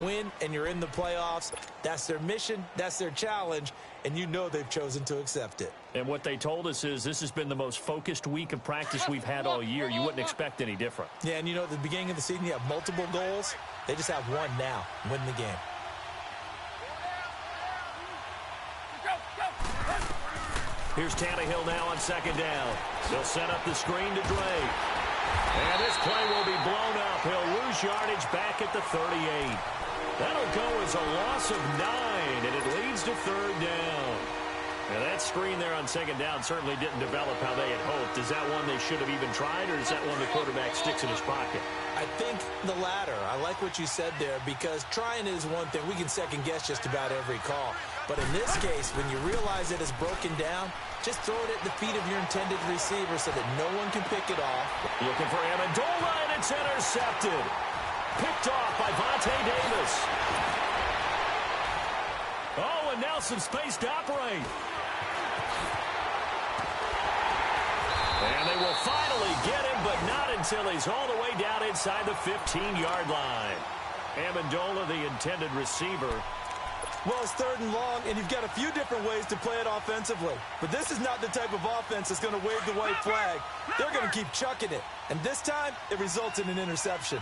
Win, and you're in the playoffs. That's their mission, that's their challenge, and you know they've chosen to accept it. And what they told us is this has been the most focused week of practice we've had all year. You wouldn't expect any different. Yeah, and you know, at the beginning of the season, you have multiple goals. They just have one now, win the game. Here's Tannehill now on second down. He'll set up the screen to Drake. And this play will be blown up. He'll lose yardage back at the 38. That'll go as a loss of 9, and it leads to third down. Now that screen there on second down certainly didn't develop how they had hoped. Is that one they should have even tried, or is that one the quarterback sticks in his pocket? I think the latter. I like what you said there, because trying is one thing. We can second guess just about every call. But in this case, when you realize it is broken down, just throw it at the feet of your intended receiver so that no one can pick it off. Looking for Amendola, and it's intercepted. Picked off by Vontae Davis. Oh, and now some space to operate. And they will finally get him, but not until he's all the way down inside the 15-yard line. Amendola, the intended receiver. Well, it's third and long, and you've got a few different ways to play it offensively. But this is not the type of offense that's going to wave the white flag. They're going to keep chucking it. And this time, it results in an interception.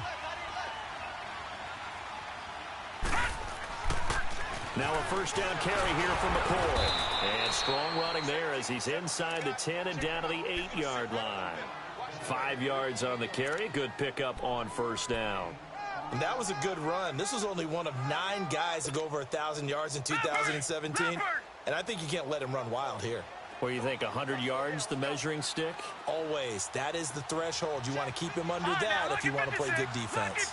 Now a first down carry here from McCoy. And strong running there as he's inside the 10 and down to the 8-yard line. 5 yards on the carry. Good pickup on first down. And that was a good run. This was only one of 9 guys to go over 1,000 yards in 2017. And I think you can't let him run wild here. What do you think, 100 yards, the measuring stick? Always. That is the threshold. You want to keep him under that if you want to play good defense.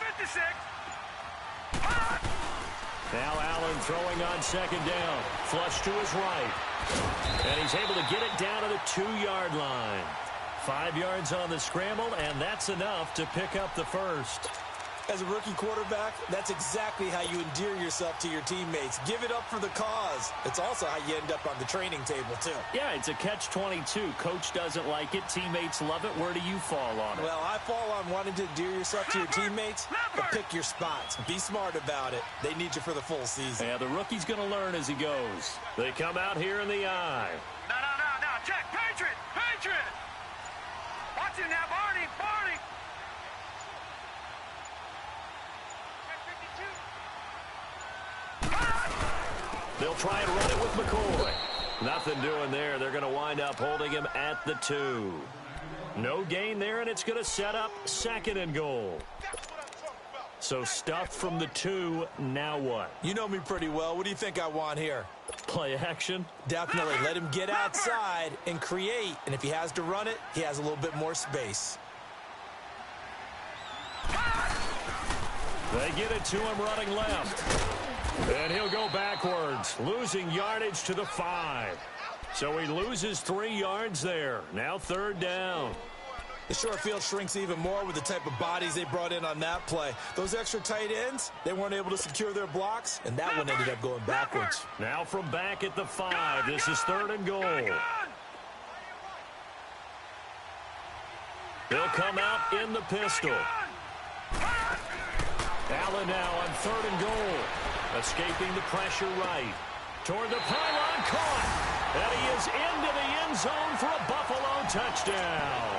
Now Allen throwing on second down. Flush to his right. And he's able to get it down to the 2-yard line. 5 yards on the scramble, and that's enough to pick up the first. As a rookie quarterback, that's exactly how you endear yourself to your teammates. Give it up for the cause. It's also how you end up on the training table, too. Yeah, it's a catch-22. Coach doesn't like it. Teammates love it. Where do you fall on it? Well, I fall on wanting to endear yourself to your teammates, but pick your spots. Be smart about it. They need you for the full season. Yeah, the rookie's going to learn as he goes. They come out here in the eye. No. Check. Patriot. Watch it now, Barney. They'll try and run it with McCoy. Nothing doing there. They're going to wind up holding him at the 2. No gain there, and it's going to set up second and goal. So stuffed from the 2, now what? You know me pretty well. What do you think I want here? Play action? Definitely. Let him get outside and create. And if he has to run it, he has a little bit more space. They get it to him running left. And he'll go backwards, losing yardage to the 5. So he loses 3 yards there. Now third down. The short field shrinks even more with the type of bodies they brought in on that play. Those extra tight ends, they weren't able to secure their blocks, and that one ended up going backwards. Now from back at the 5, this is third and goal. They'll come out in the pistol. Allen now on third and goal. Escaping the pressure right. Toward the pylon, caught. And he is into the end zone for a Buffalo touchdown.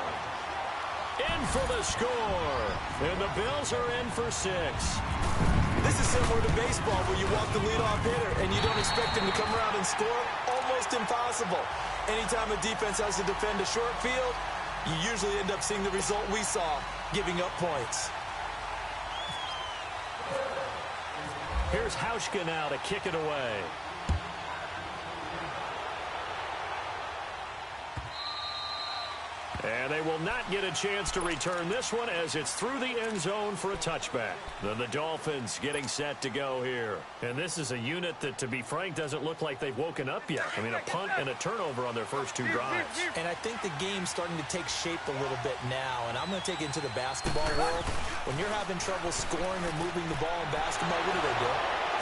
In for the score. And the Bills are in for 6. This is similar to baseball where you walk the leadoff hitter and you don't expect him to come around and score. Almost impossible. Anytime a defense has to defend a short field, you usually end up seeing the result we saw, giving up points. Here's Hauschka now to kick it away. And they will not get a chance to return this one as it's through the end zone for a touchback. Then the Dolphins getting set to go here. And this is a unit that, to be frank, doesn't look like they've woken up yet. I mean, a punt and a turnover on their first 2 drives. And I think the game's starting to take shape a little bit now. And I'm going to take it into the basketball world. When you're having trouble scoring or moving the ball in basketball, what do?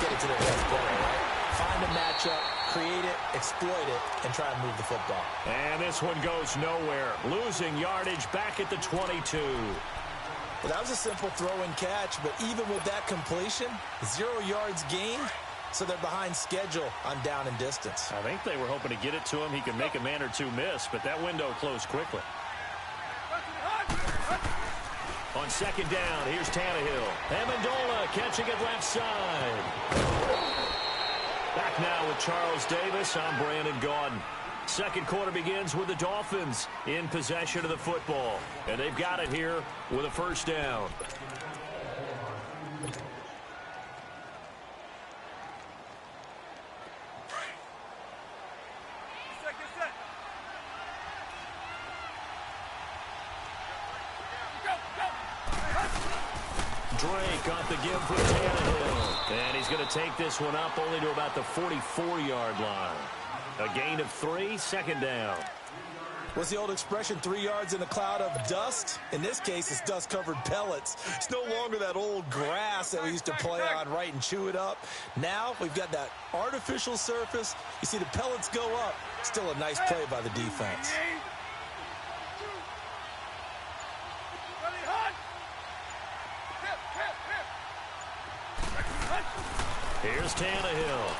Get it to their best player, right? Find a matchup, create it, exploit it, and try and move the football. And this one goes nowhere. Losing yardage back at the 22. Well, that was a simple throw and catch, but even with that completion, 0 yards gained, so they're behind schedule on down and distance. I think they were hoping to get it to him. He could make a man or two miss, but that window closed quickly. On second down, here's Tannehill. Amendola catching it left side. Back now with Charles Davis. I'm Brandon Gaudin. Second quarter begins with the Dolphins in possession of the football. And they've got it here with a first down. Drake got the give for Tannehill. And he's going to take this one up only to about the 44-yard line. A gain of 3, second down. What's the old expression, 3 yards in a cloud of dust? In this case, it's dust-covered pellets. It's no longer that old grass that we used to play on, right, and chew it up. Now we've got that artificial surface. You see the pellets go up. Still a nice play by the defense. Here's Tannehill.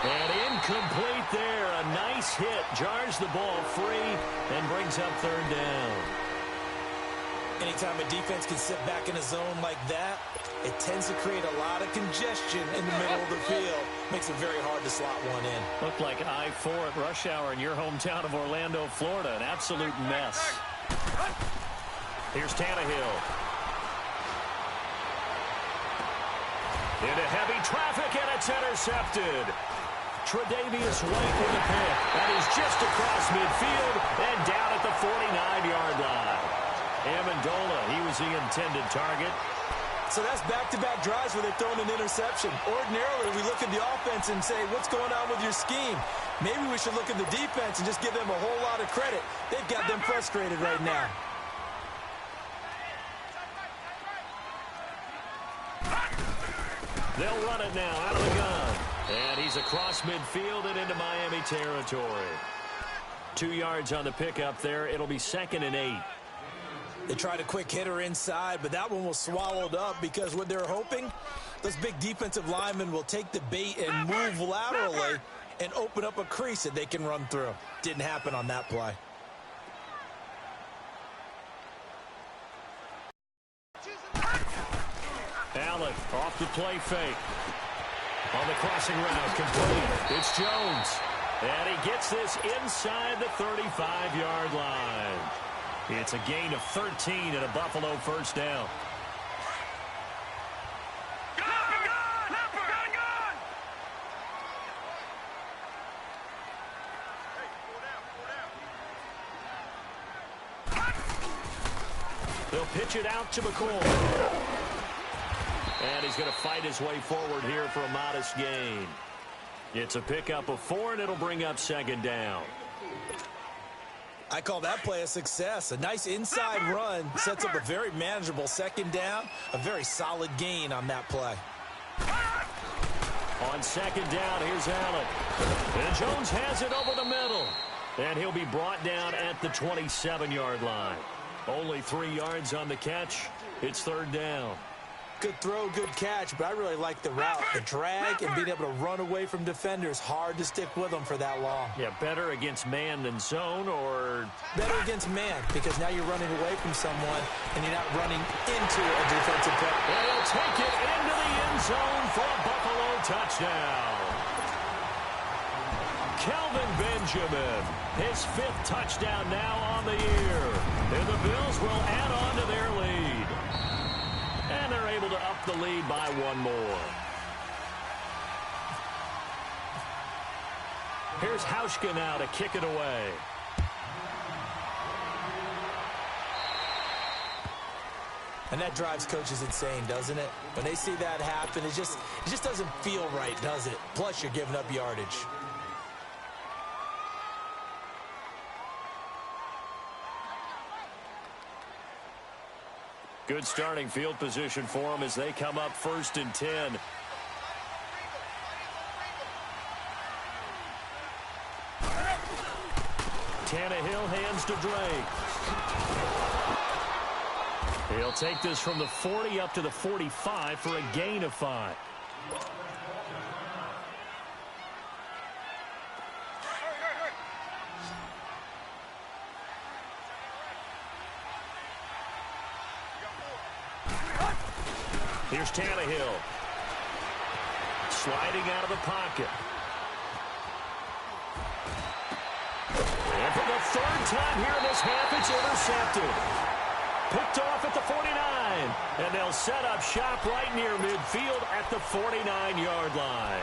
And incomplete there. A nice hit. Jars the ball free and brings up third down. Anytime a defense can sit back in a zone like that, it tends to create a lot of congestion in the middle of the field. Makes it very hard to slot one in. Looked like I-4 at rush hour in your hometown of Orlando, Florida. An absolute mess. Here's Tannehill. Into heavy traffic, and it's intercepted. Tre'Davious White with the pick. That is just across midfield and down at the 49-yard line. Amendola, he was the intended target. So that's back-to-back drives where they're throwing an interception. Ordinarily, we look at the offense and say, what's going on with your scheme? Maybe we should look at the defense and just give them a whole lot of credit. They've got them frustrated right now. They'll run it now out of the gun. And he's across midfield and into Miami territory. 2 yards on the pickup there. It'll be 2nd and 8. They tried a quick hitter inside, but that one was swallowed up because what they're hoping, those big defensive linemen will take the bait and move laterally and open up a crease that they can run through. Didn't happen on that play. Allen off the play fake. On the crossing route, complete. It's Jones. And he gets this inside the 35-yard line. It's a gain of 13 and a Buffalo first down. They'll pitch it out to McCoy. And he's going to fight his way forward here for a modest gain. It's a pickup of 4, and it'll bring up 2nd down. I call that play a success. A nice inside run sets up a very manageable 2nd down. A very solid gain on that play. On 2nd down, here's Allen. And Jones has it over the middle. And he'll be brought down at the 27-yard line. Only 3 yards on the catch. It's 3rd down. Good throw, good catch, but I really like the route. The drag and being able to run away from defenders. Hard to stick with them for that long. Yeah, better against man than zone, or... Better against man, because now you're running away from someone and you're not running into a defensive play. And he'll take it into the end zone for a Buffalo touchdown. Kelvin Benjamin, his 5th touchdown now on the year. And the Bills will add on to their lead. And they're able to up the lead by 1 more. Here's Hauschka now to kick it away. And that drives coaches insane, doesn't it? When they see that happen, it just doesn't feel right, does it? Plus, you're giving up yardage. Good starting field position for them as they come up 1st and 10. Tannehill hands to Drake. He'll take this from the 40 up to the 45 for a gain of 5. Here's Tannehill. Sliding out of the pocket. And for the third time here in this half, it's intercepted. Picked off at the 49. And they'll set up shop right near midfield at the 49-yard line.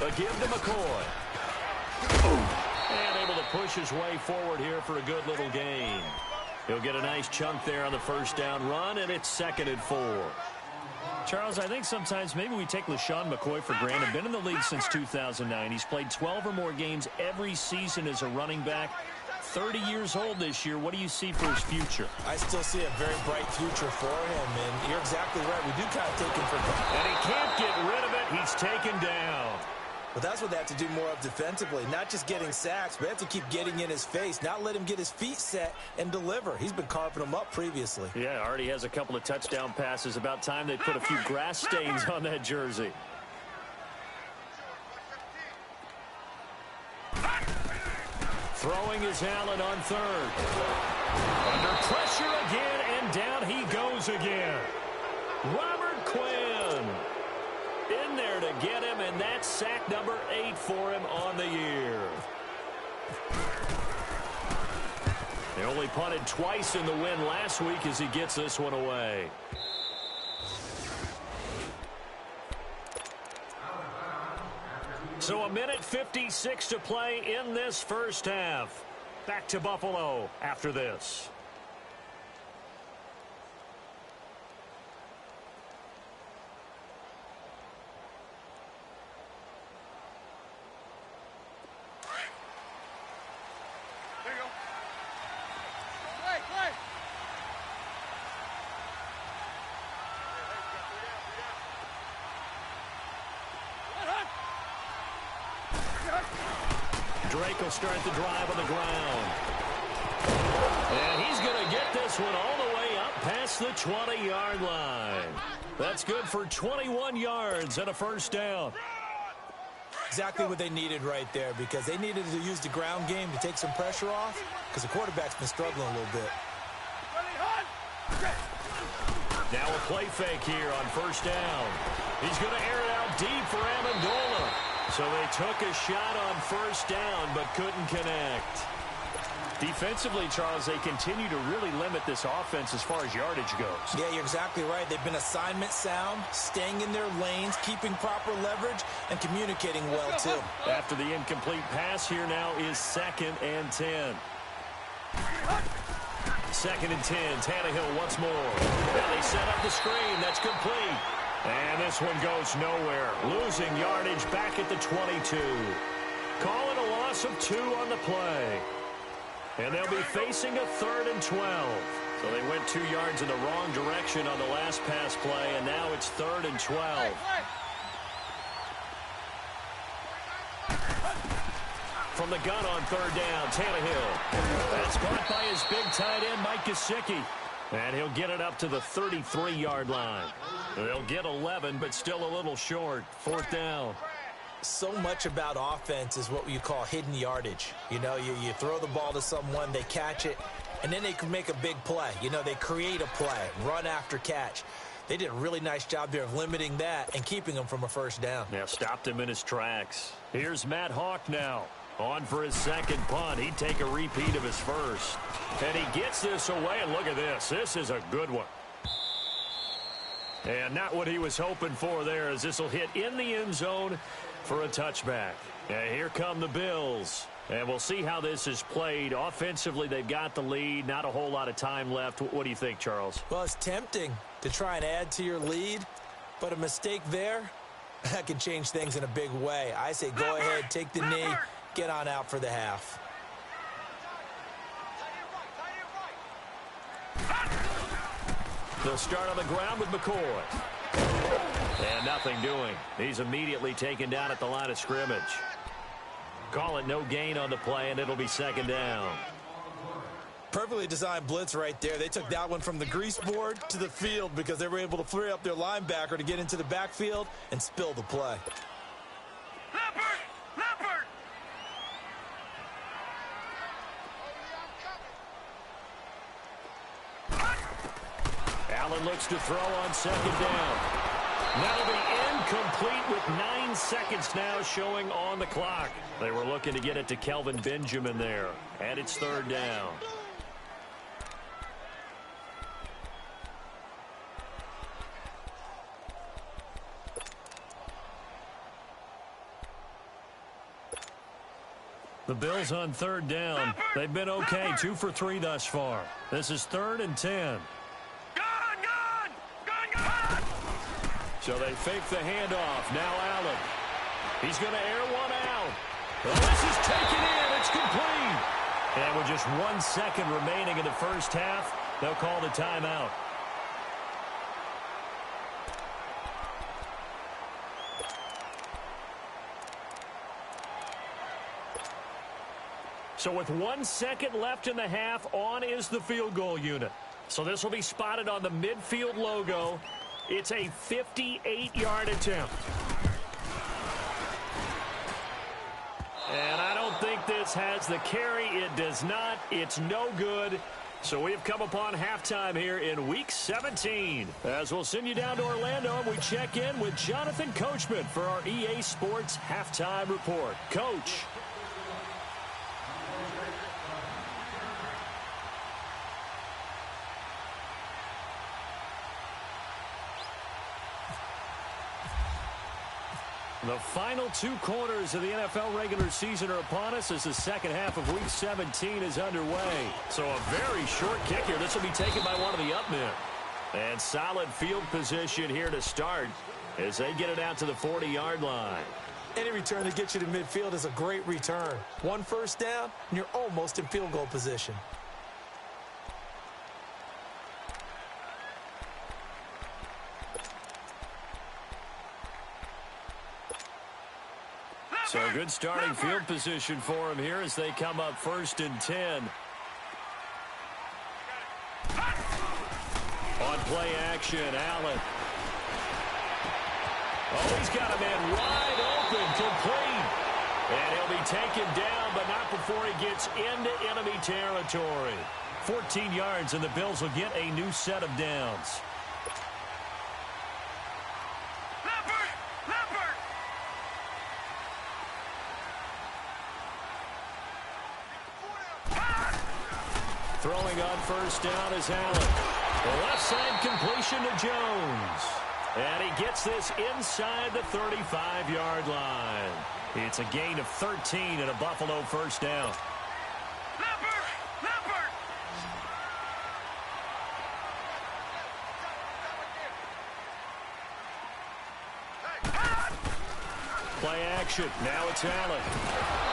A give to McCoy. And able to push his way forward here for a good little gain. He'll get a nice chunk there on the first down run, and it's 2nd and 4. Charles, I think sometimes maybe we take LaShawn McCoy for granted. Been in the league since 2009. He's played 12 or more games every season as a running back. 30 years old this year. What do you see for his future? I still see a very bright future for him, and you're exactly right. We do kind of take him for granted. And he can't get rid of it. He's taken down. But that's what they have to do more of defensively. Not just getting sacks, but they have to keep getting in his face, not let him get his feet set and deliver. He's been carving them up previously. Yeah, already has a couple of touchdown passes. About time they put a few grass stains on that jersey. Throwing is Allen on 3rd. Under pressure again, and down he goes again. Robert Quinn in there to get him, and that's sack number 8 for him on the year. They only punted twice in the win last week as he gets this one away. So 1:56 to play in this first half. Back to Buffalo after this. Drake will start the drive on the ground. And he's going to get this one all the way up past the 20-yard line. That's good for 21 yards and a first down. Exactly what they needed right there, because they needed to use the ground game to take some pressure off, because the quarterback's been struggling a little bit. Now a play fake here on first down. He's going to air it out deep for Amendola. So they took a shot on first down, but couldn't connect. Defensively, Charles, they continue to really limit this offense as far as yardage goes. Yeah, you're exactly right. They've been assignment sound, staying in their lanes, keeping proper leverage, and communicating well, too. After the incomplete pass, here now is 2nd and 10. 2nd and 10, Tannehill once more. Now they set up the screen. That's complete. And this one goes nowhere. Losing yardage back at the 22. Call it a loss of 2 on the play. And they'll be facing a 3rd and 12. So they went 2 yards in the wrong direction on the last pass play, and now it's 3rd and 12. From the gun on 3rd down, Tannehill. That's caught by his big tight end, Mike Gesicki. And he'll get it up to the 33-yard line. They'll get 11, but still a little short. 4th down. So much about offense is what you call hidden yardage. You know, you throw the ball to someone, they catch it, and then they can make a big play. You know, they create a play, run after catch. They did a really nice job there of limiting that and keeping him from a first down. Yeah, stopped him in his tracks. Here's Matt Hawk now. On for his second punt. He'd take a repeat of his first. And he gets this away, and look at this. This is a good one. And not what he was hoping for there, as this will hit in the end zone for a touchback. And here come the Bills. And we'll see how this is played. Offensively, they've got the lead. Not a whole lot of time left. What do you think, Charles? Well, it's tempting to try and add to your lead, but a mistake there, that can change things in a big way. I say go ahead, take the knee, get on out for the half. They'll start on the ground with McCoy. And nothing doing. He's immediately taken down at the line of scrimmage. Call it no gain on the play, and it'll be second down. Perfectly designed blitz right there. They took that one from the grease board to the field because they were able to free up their linebacker to get into the backfield and spill the play. Leopard! Allen looks to throw on second down. That'll be incomplete with 9 seconds now showing on the clock. They were looking to get it to Kelvin Benjamin there. And it's third down. The Bills on third down. They've been okay, 2 for 3 thus far. This is 3rd and 10. So they fake the handoff. Now Allen. He's going to air one out. Well, this is taken in. It's complete. And with just 1 second remaining in the first half, they'll call the timeout. So with 1 second left in the half, on is the field goal unit. So this will be spotted on the midfield logo. It's a 58-yard attempt. And I don't think this has the carry. It does not. It's no good. So we've come upon halftime here in Week 17. As we'll send you down to Orlando, and we check in with Jonathan Coachman for our EA Sports Halftime Report. Coach. The final 2 quarters of the NFL regular season are upon us as the second half of Week 17 is underway. So a very short kick here. This will be taken by one of the up men. And solid field position here to start as they get it out to the 40-yard line. Any return that gets you to midfield is a great return. 1 first down, and you're almost in field goal position. So a good starting field position for him here as they come up 1st and 10. On play action, Allen. Oh, he's got a man wide open, complete. And he'll be taken down, but not before he gets into enemy territory. 14 yards, and the Bills will get a new set of downs. Throwing on first down is Allen. The left side completion to Jones. And he gets this inside the 35-yard line. It's a gain of 13 and a Buffalo first down. Play action. Now it's Allen.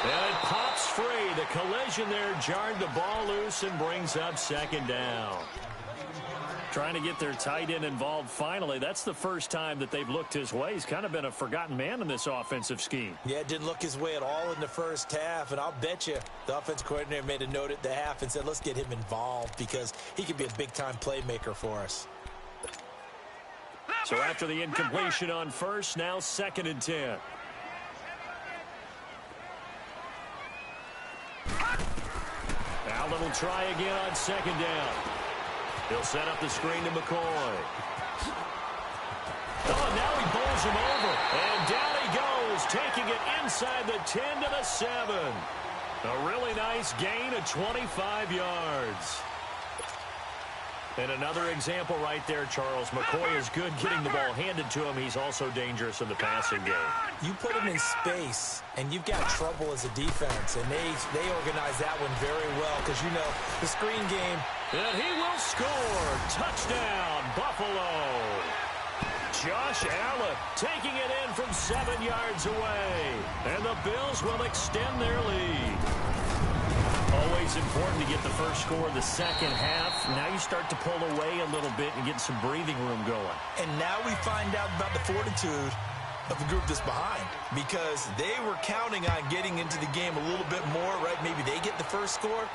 And it pops free. The collision there jarred the ball loose and brings up second down. Trying to get their tight end involved finally. That's the first time that they've looked his way. He's kind of been a forgotten man in this offensive scheme. Yeah, it didn't look his way at all in the first half. And I'll bet you the offense coordinator made a note at the half and said, let's get him involved because he could be a big-time playmaker for us. So after the incompletion on first, now 2nd and 10. Allen will try again on second down. He'll set up the screen to McCoy. Oh, now he bowls him over. And down he goes, taking it inside the 10 to the 7. A really nice gain of 25 yards. And another example right there, Charles. McCoy is good getting the ball handed to him. He's also dangerous in the passing game. You put him in space, and you've got trouble as a defense. And they organize that one very well because, you know, the screen game. And he will score. Touchdown, Buffalo. Josh Allen taking it in from 7 yards away. And the Bills will extend their lead. A Always important to get the first score of the second half. Now you start to pull away a little bit and get some breathing room going. And now we find out about the fortitude of the group that's behind, because they were counting on getting into the game a little bit more, right? Maybe they get the first score.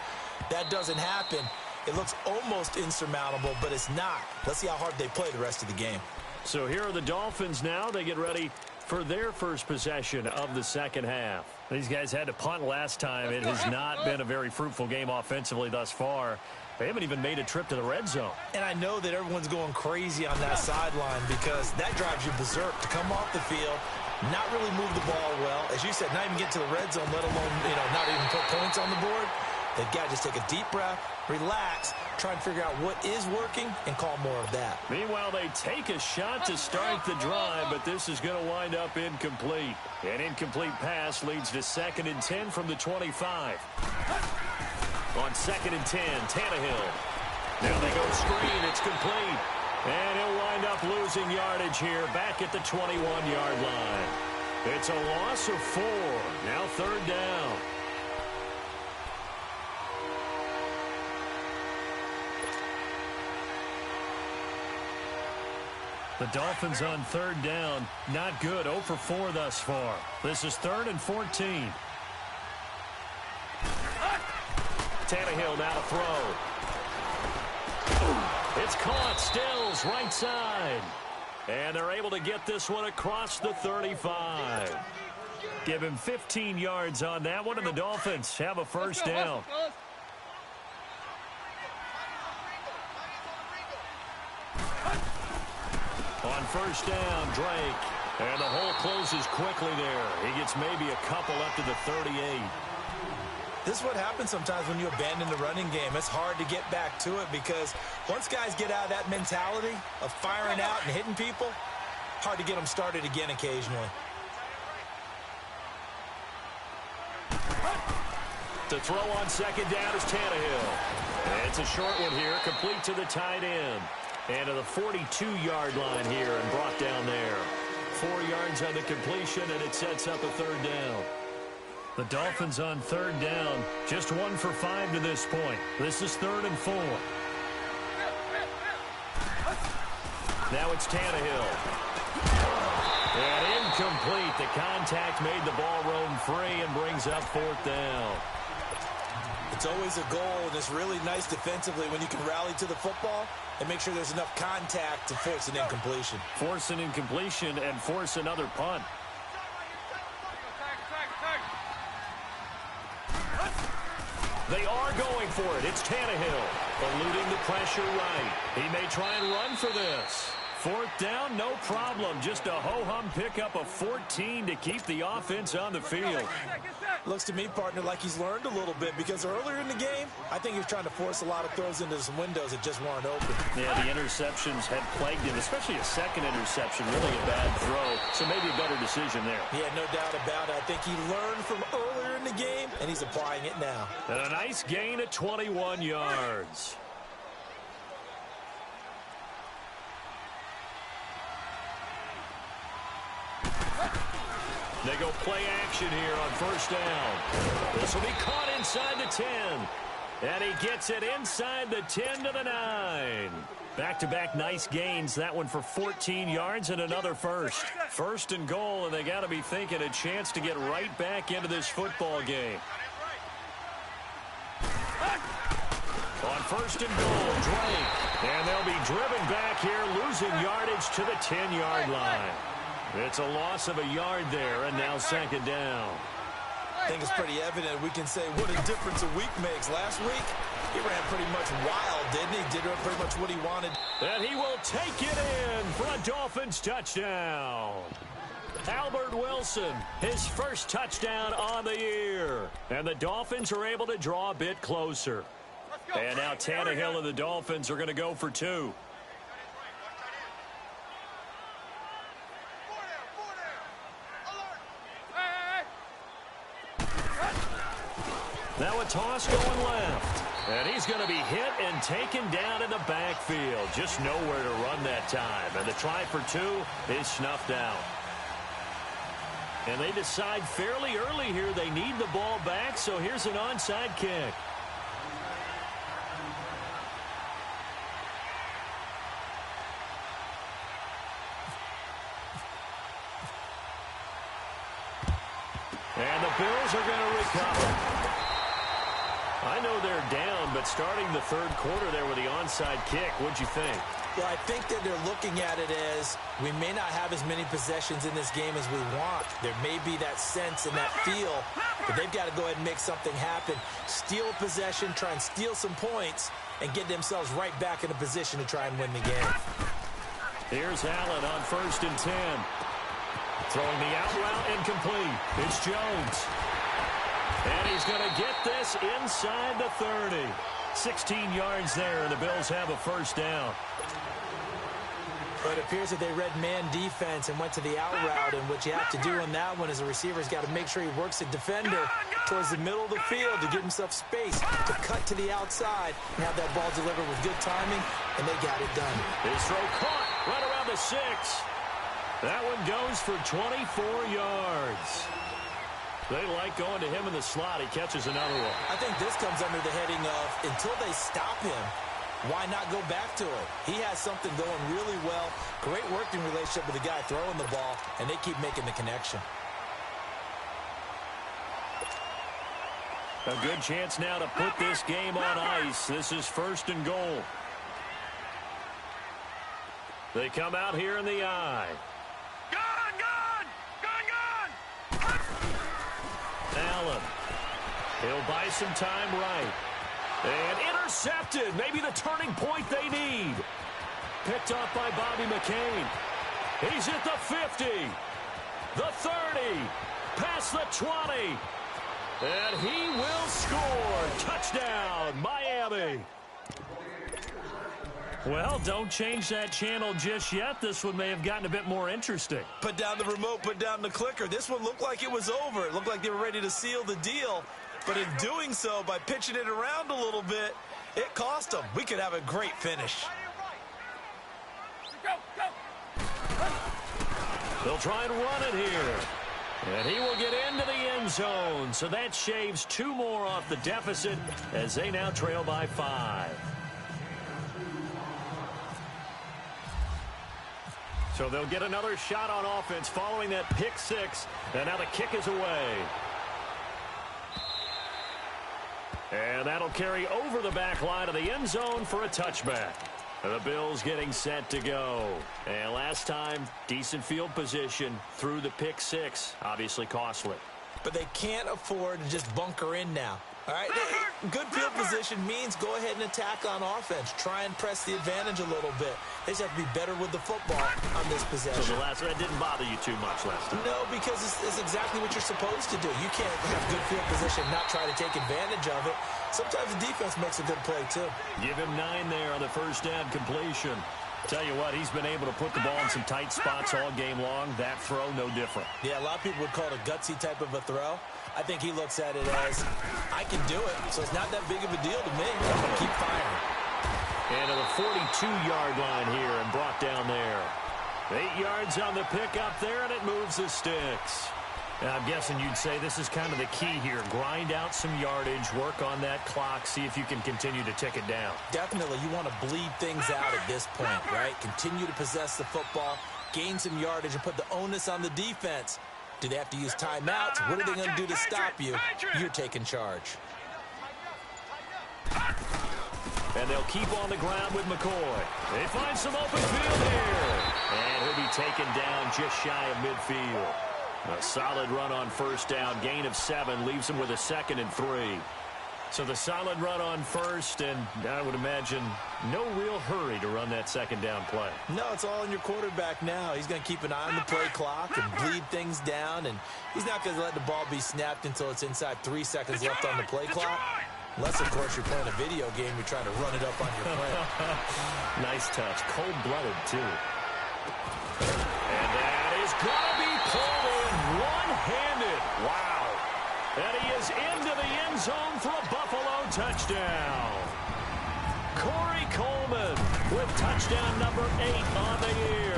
That doesn't happen. It looks almost insurmountable, but it's not. Let's see how hard they play the rest of the game. So here are the Dolphins now. They get ready for their first possession of the second half. These guys had to punt last time. It has not been a very fruitful game offensively thus far. They haven't even made a trip to the red zone. And I know that everyone's going crazy on that sideline because that drives you berserk to come off the field, not really move the ball well. As you said, not even get to the red zone, let alone, not even put points on the board. They've got to just take a deep breath, relax, try and figure out what is working, and call more of that. Meanwhile, they take a shot to start the drive, but this is going to wind up incomplete. An incomplete pass leads to 2nd and 10 from the 25. On 2nd and 10, Tannehill. Now they go screen. It's complete. And he'll wind up losing yardage here back at the 21-yard line. It's a loss of 4. Now 3rd down. The Dolphins on 3rd down. Not good. 0 for 4 thus far. This is 3rd and 14. Tannehill now to throw. It's caught. Stills right side. And they're able to get this one across the 35. Give him 15 yards on that one, and the Dolphins have a first down. On first down, Drake. And the hole closes quickly there. He gets maybe a couple up to the 38. This is what happens sometimes when you abandon the running game. It's hard to get back to it because once guys get out of that mentality of firing out and hitting people, hard to get them started again occasionally. To throw on 2nd down is Tannehill. And it's a short one here, complete to the tight end. And to the 42-yard line here and brought down there. 4 yards on the completion, and it sets up a 3rd down. The Dolphins on 3rd down, just 1 for 5 to this point. This is 3rd and 4. Now it's Tannehill. And incomplete. The contact made the ball roam free and brings up 4th down. It's always a goal, and it's really nice defensively when you can rally to the football and make sure there's enough contact to force an incompletion. Force an incompletion and force another punt. They are going for it. It's Tannehill eluding the pressure right. He may try and run for this. 4th down, no problem. Just a ho-hum pickup of 14 to keep the offense on the field. Looks to me, partner, like he's learned a little bit because earlier in the game, I think he was trying to force a lot of throws into some windows that just weren't open. Yeah, the interceptions had plagued him, especially a second interception. Really a bad throw, so maybe a better decision there. Yeah, no doubt about it. I think he learned from earlier in the game, and he's applying it now. And a nice gain of 21 yards. They go play action here on 1st down. This will be caught inside the 10. And he gets it inside the 10 to the 9. Back-to-back nice gains. That one for 14 yards and another first. 1st and goal, and they got to be thinking a chance to get right back into this football game. On 1st and goal, Drake. And they'll be driven back here, losing yardage to the 10-yard line. It's a loss of a yard there, and now 2nd down. I think it's pretty evident. We can say what a difference a week makes. Last week, he ran pretty much wild, didn't he? Did pretty much what he wanted. And he will take it in for a Dolphins touchdown. Albert Wilson, his first touchdown on the year. And the Dolphins are able to draw a bit closer. And now Tannehill and the Dolphins are going to go for 2. Now a toss going left. And he's going to be hit and taken down in the backfield. Just nowhere to run that time. And the try for 2 is snuffed out. And they decide fairly early here they need the ball back, so here's an onside kick. Bills are going to recover. I know they're down, but starting the third quarter there with the onside kick, what'd you think? Well, I think that they're looking at it as we may not have as many possessions in this game as we want. There may be that sense and that feel, but they've got to go ahead and make something happen. Steal possession, try and steal some points, and get themselves right back in a position to try and win the game. Here's Allen on 1st and 10. Throwing the out route incomplete. It's Jones. And he's going to get this inside the 30. 16 yards there, and the Bills have a first down. But it appears that they read man defense and went to the out route, and what you have to do on that one is a receiver's got to make sure he works the defender towards the middle of the field to give himself space to cut to the outside and have that ball delivered with good timing, and they got it done. His throw caught right around the 6. That one goes for 24 yards. They like going to him in the slot. He catches another one. I think this comes under the heading of until they stop him, why not go back to it? He has something going really well. Great working relationship with the guy throwing the ball, and they keep making the connection. A good chance now to put this game on ice. This is 1st and goal. They come out here in the eye. Gone, gone! Gone, gone! Allen. He'll buy some time right. And intercepted. Maybe the turning point they need. Picked up by Bobby McCain. He's at the 50. The 30. Past the 20. And he will score. Touchdown, Miami. Well, don't change that channel just yet. This one may have gotten a bit more interesting. Put down the remote, put down the clicker. This one looked like it was over. It looked like they were ready to seal the deal. But in doing so, by pitching it around a little bit, it cost them. We could have a great finish. They'll try and run it here. And he will get into the end zone. So that shaves 2 more off the deficit as they now trail by 5. So they'll get another shot on offense following that pick 6. And now the kick is away. And that'll carry over the back line of the end zone for a touchback. The Bills getting set to go. And last time, decent field position through the pick 6. Obviously costly. But they can't afford to just bunker in now. All right, good field position means go ahead and attack on offense. Try and press the advantage a little bit. They just have to be better with the football on this possession. So the last one didn't bother you too much last time? No, because it's exactly what you're supposed to do. You can't have good field position and not try to take advantage of it. Sometimes the defense makes a good play, too. Give him 9 there on the first down completion. Tell you what, he's been able to put the ball in some tight spots all game long. That throw, no different. Yeah, a lot of people would call it a gutsy type of a throw. I think he looks at it as, I can do it, so it's not that big of a deal to me. I'm going to keep firing. And to the 42-yard line here and brought down there. 8 yards on the pickup there, and it moves the sticks. And I'm guessing you'd say this is kind of the key here. Grind out some yardage, work on that clock, see if you can continue to tick it down. Definitely, you want to bleed things out at this point, right? Continue to possess the football, gain some yardage, and put the onus on the defense. Do they have to use timeouts? What are they going to do to stop you? You're taking charge. And they'll keep on the ground with McCoy. They find some open field here. And he'll be taken down just shy of midfield. A solid run on first down. Gain of 7 leaves him with a 2nd and 3. So the solid run on first, and I would imagine no real hurry to run that 2nd down play. No, it's all on your quarterback now. He's going to keep an eye on the play clock and bleed things down, and he's not going to let the ball be snapped until it's inside 3 seconds left on the play clock. Unless, of course, you're playing a video game, you're trying to run it up on your play. Nice touch. Cold-blooded, too. And that is going to be pulled in one-handed. Wow. And he is into the end zone for a Buffalo touchdown. Corey Coleman with touchdown number 8 on the year.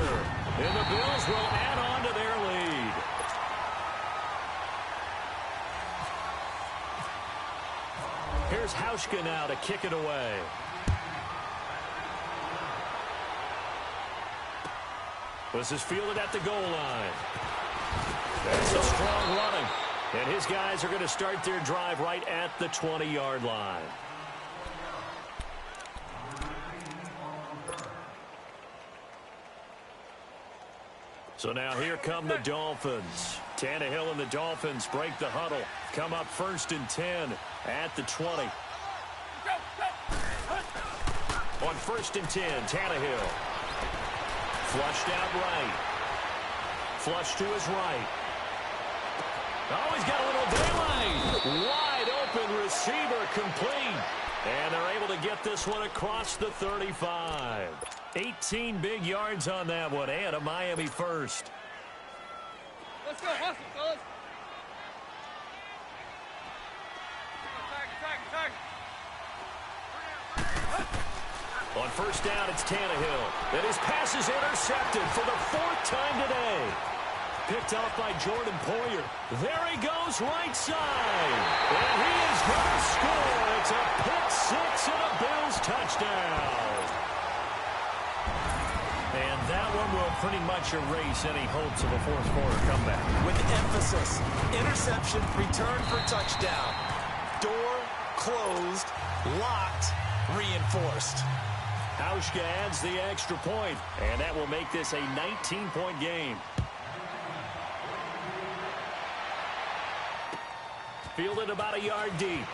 And the Bills will add on to their lead. Here's Hauschka now to kick it away. This is fielded at the goal line. That's a strong running. And his guys are going to start their drive right at the 20-yard line. So now here come the Dolphins. Tannehill and the Dolphins break the huddle. Come up 1st and 10 at the 20. On 1st and 10, Tannehill. Flushed out right. Flush to his right. Oh, he's got a little daylight. Wide open receiver complete. And they're able to get this one across the 35. 18 big yards on that one, and a Miami first. Let's go, hustle, fellas. On 1st down, it's Tannehill. And his pass is intercepted for the 4th time today. Picked off by Jordan Poyer. There he goes, right side. And he is going to score. It's a pick six and a Bills touchdown. And that one will pretty much erase any hopes of a fourth quarter comeback. With emphasis, interception, return for touchdown. Door closed, locked, reinforced. Hauschka adds the extra point, and that will make this a 19-point game. Fielded about a yard deep.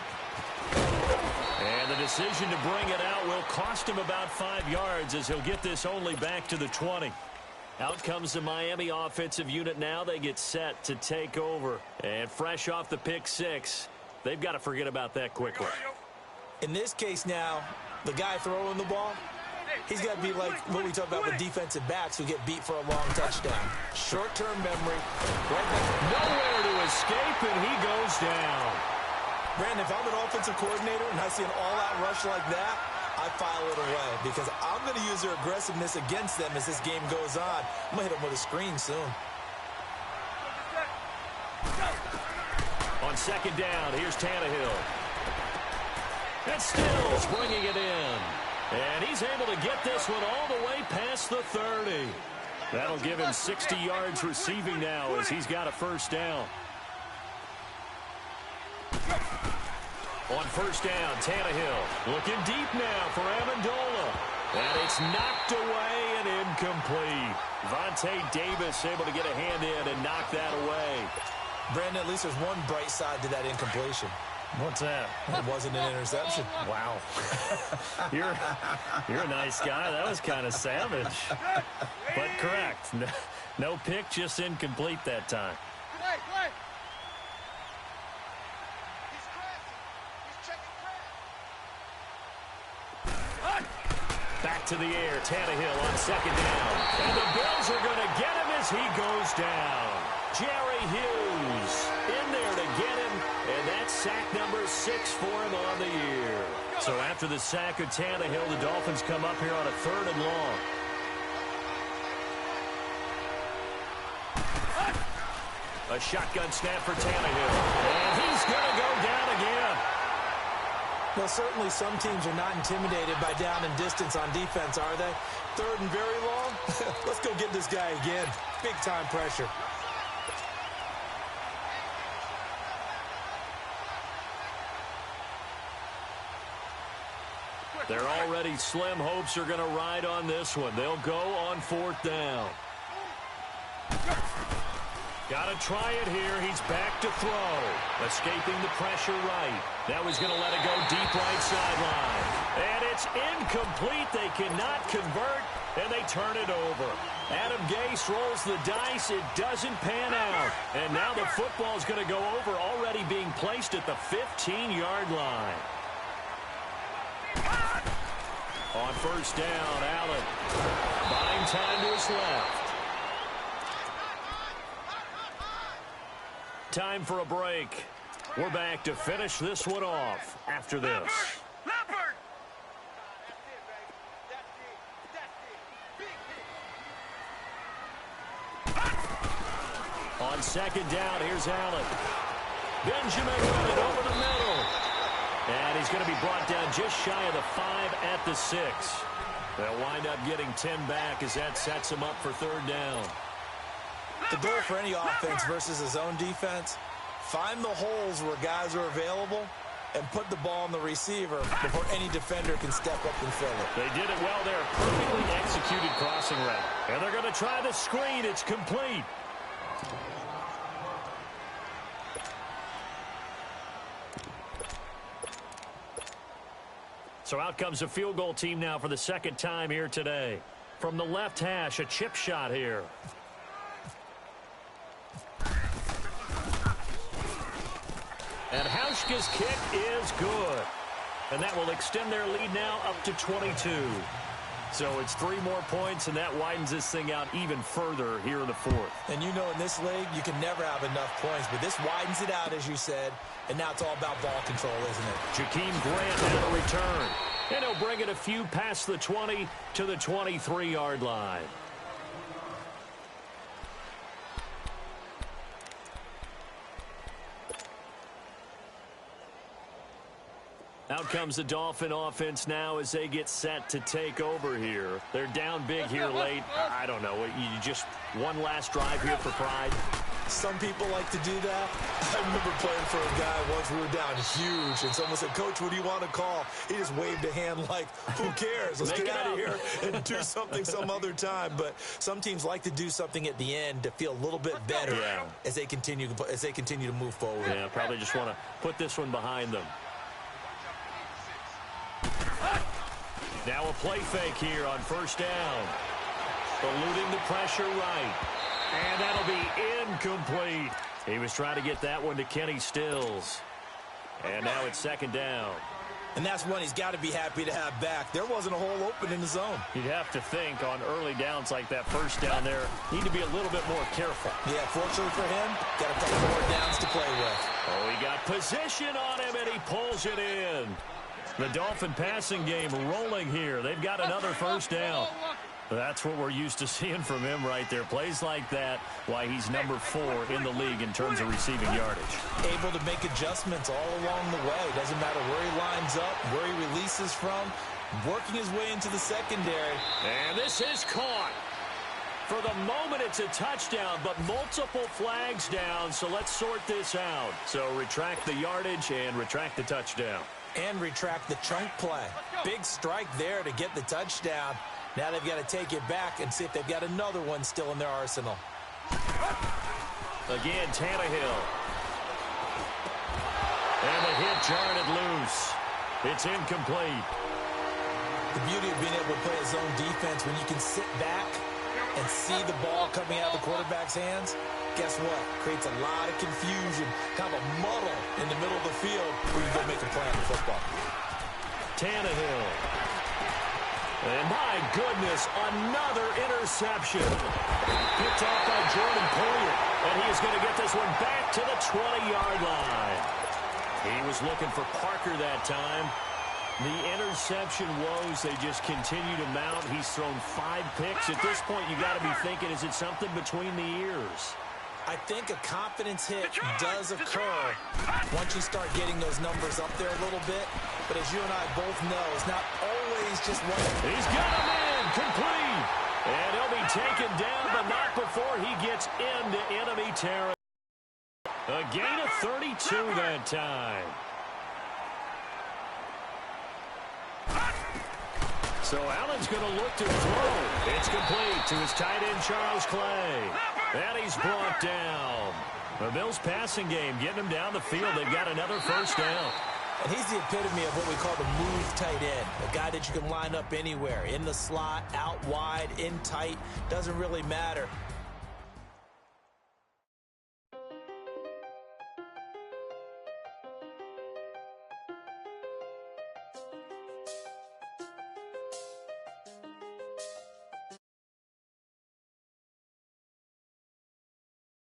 And the decision to bring it out will cost him about 5 yards as he'll get this only back to the 20. Out comes the Miami offensive unit now. They get set to take over. And fresh off the pick six, they've got to forget about that quickly. In this case now, the guy throwing the ball, he's got to be like what we talk about with defensive backs who get beat for a long touchdown. Short-term memory. Nowhere to escape, and he goes down. Brandon, if I'm an offensive coordinator and I see an all-out rush like that, I file it away because I'm going to use their aggressiveness against them as this game goes on. I'm going to hit them with a screen soon. On 2nd down, here's Tannehill. And Stills bringing it in. And he's able to get this one all the way past the 30. That'll give him 60 yards receiving now as he's got a 1st down. On 1st down, Tannehill looking deep now for Amendola. And it's knocked away and incomplete. Vontae Davis able to get a hand in and knock that away. Brandon, at least there's one bright side to that incompletion. What's that? It wasn't an interception. Wow. You're a nice guy. That was kind of savage. But correct. No pick, just incomplete that time. Back to the air, Tannehill on 2nd down. And the Bills are going to get him as he goes down. Jerry Hughes in there to get him, and that's sack number 6 for him on the year. So after the sack of Tannehill, the Dolphins come up here on a 3rd and long. A shotgun snap for Tannehill. And he's going to go down again. Well, certainly some teams are not intimidated by down and distance on defense, are they? 3rd and very long? Let's go get this guy again. Big-time pressure. They're already slim hopes are going to ride on this one. They'll go on 4th down. Got to try it here. He's back to throw. Escaping the pressure right. Now he's going to let it go deep right sideline. And it's incomplete. They cannot convert, and they turn it over. Adam Gase rolls the dice. It doesn't pan out. And now the football's going to go over, already being placed at the 15-yard line. On 1st down, Allen buying time to his left. Time for a break. We're back to finish this one off after this. Leopard! On 2nd down, here's Allen. Benjamin with it over the middle. And he's going to be brought down just shy of the 5 at the 6. They'll wind up getting 10 back as that sets him up for 3rd down. The goal for any offense versus his own defense, Find the holes where guys are available and put the ball on the receiver before any defender can step up and fill it. They did it well there. Perfectly executed crossing route. And they're going to try the screen. It's complete. So out comes a field goal team now for the second time here today. From the left hash, a chip shot here. And Hauschka's kick is good. And that will extend their lead now up to 22. So it's 3 more points, and that widens this thing out even further here in the fourth. And you know in this league, you can never have enough points, but this widens it out, as you said, and now it's all about ball control, isn't it? Jakeem Grant now to return. And he'll bring it a few past the 20 to the 23-yard line. Out comes the Dolphin offense now as they get set to take over here. They're down big here late. I don't know. You just one last drive here for pride. Some people like to do that. I remember playing for a guy once. We were down huge, and someone said, "Coach, what do you want to call?" He just waved a hand like, who cares? Let's get out of here and do something some other time. But some teams like to do something at the end to feel a little bit better as they continue to move forward. Yeah, probably just want to put this one behind them. Now a play fake here on first down. Eluding the pressure right. And that'll be incomplete. He was trying to get that one to Kenny Stills. And now it's second down. And that's one he's got to be happy to have back. There wasn't a hole open in the zone. You'd have to think on early downs like that first down there, need to be a little bit more careful. Yeah, fortunately for him, got a couple more downs to play with. Oh, he got position on him, and he pulls it in. The Dolphin passing game rolling here. They've got another first down. That's what we're used to seeing from him right there. Plays like that, why he's number 4 in the league in terms of receiving yardage. Able to make adjustments all along the way. Doesn't matter where he lines up, where he releases from, working his way into the secondary. And this is caught. For the moment, it's a touchdown, but multiple flags down, so let's sort this out. So retract the yardage and retract the touchdown. And retract the chunk play. Big strike there to get the touchdown. Now they've got to take it back and see if they've got another one still in their arsenal. Again, Tannehill. And the hit jarred it loose. It's incomplete. The beauty of being able to play a zone defense when you can sit back and see the ball coming out of the quarterback's hands, guess what? Creates a lot of confusion, kind of a muddle in the middle of the field where you go make a play on the football. Tannehill. And my goodness, another interception. Picked off by Jordan Poyer. And he is going to get this one back to the 20-yard line. He was looking for Parker that time. The interception woes, they just continue to mount. He's thrown 5 picks. At this point, you got to be thinking, is it something between the ears? I think a confidence hit does occur once you start getting those numbers up there a little bit. But as you and I both know, it's not always just one. He's got him in, complete. And he'll be taken down, but not before he gets into enemy territory. A gain of 32 that time. So Allen's going to look to throw. It's complete to his tight end, Charles Clay. And he's brought down. The Bills passing game, getting him down the field. They've got another first down. And he's the epitome of what we call the move tight end. A guy that you can line up anywhere. In the slot, out wide, in tight. Doesn't really matter.